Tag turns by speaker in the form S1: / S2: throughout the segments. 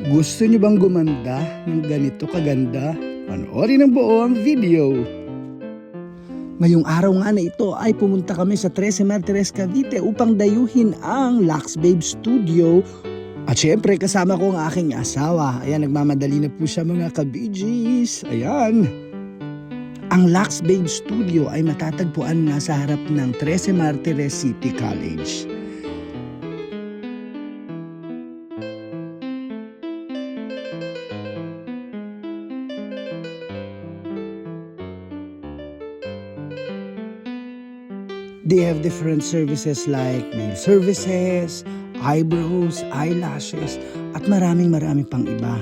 S1: Gusto niyo bang gumanda ng ganito kaganda? Panoorin ang buo ang video. Ngayong araw nga na ito ay pumunta kami sa 13 Martires, Cavite upang dayuhin ang Lux Babe Studio. At syempre kasama ko ang aking asawa. Ayan, nagmamadali na po siya mga kabijis. Ayan. Ang Lux Babe Studio ay matatagpuan nga sa harap ng 13 Martires City College. They have different services like nail services, eyebrows, eyelashes, at maraming pang iba.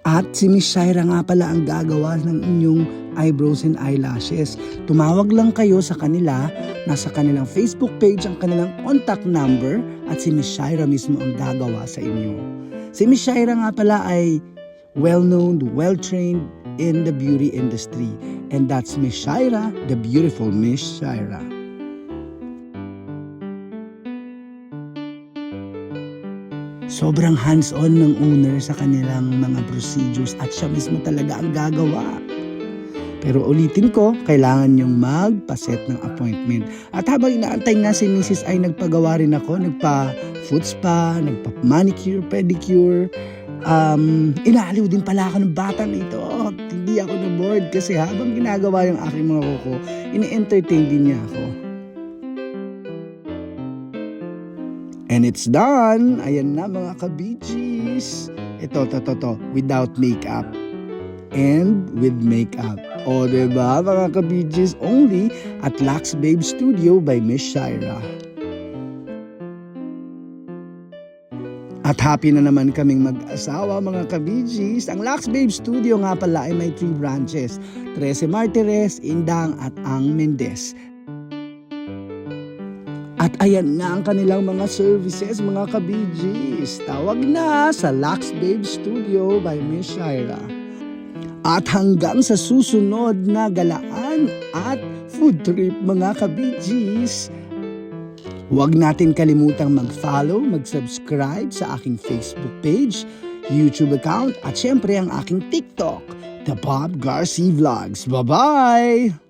S1: At si Miss Shaira nga pala ang gagawa ng inyong eyebrows and eyelashes. Tumawag lang kayo sa kanila, nasa kanilang Facebook page ang kanilang contact number at si Miss Shaira mismo ang gagawa sa inyo. Si Miss Shaira nga pala ay well-known, well-trained in the beauty industry. And that's Miss Shaira, the beautiful Miss Shaira. Sobrang hands-on ng owner sa kanilang mga procedures at siya mismo talaga ang gagawa. Pero ulitin ko, kailangan niyong magpa-set ng appointment. At habang inaantay nga si Mrs. ay nagpagawa rin ako, nagpa-foot spa, nagpa-manicure, pedicure. Inaaliw din pala ako ng batang ito. Hindi ako na-bored kasi habang ginagawa yung aking mga kuko, ini-entertain din niya ako. And it's done! Ayan na mga kabijis. Ito, without makeup. And with makeup. O diba mga kabijis, only at Lux Babe Studio by Miss Shaira. At happy na naman kaming mag-asawa mga kabijis. Ang Lux Babe Studio nga pala ay may 3 branches. 13 Martires, Indang at Ang Mendez. At ayan nga ang kanilang mga services mga kabijis. Tawag na sa Lux Babe Studio by Miss Shaira. At hanggang sa susunod na galaan at food trip mga kabijis. Huwag natin kalimutang mag-follow, mag-subscribe sa aking Facebook page, YouTube account at syempre ang aking TikTok, The Bob Garcia Vlogs. Bye-bye!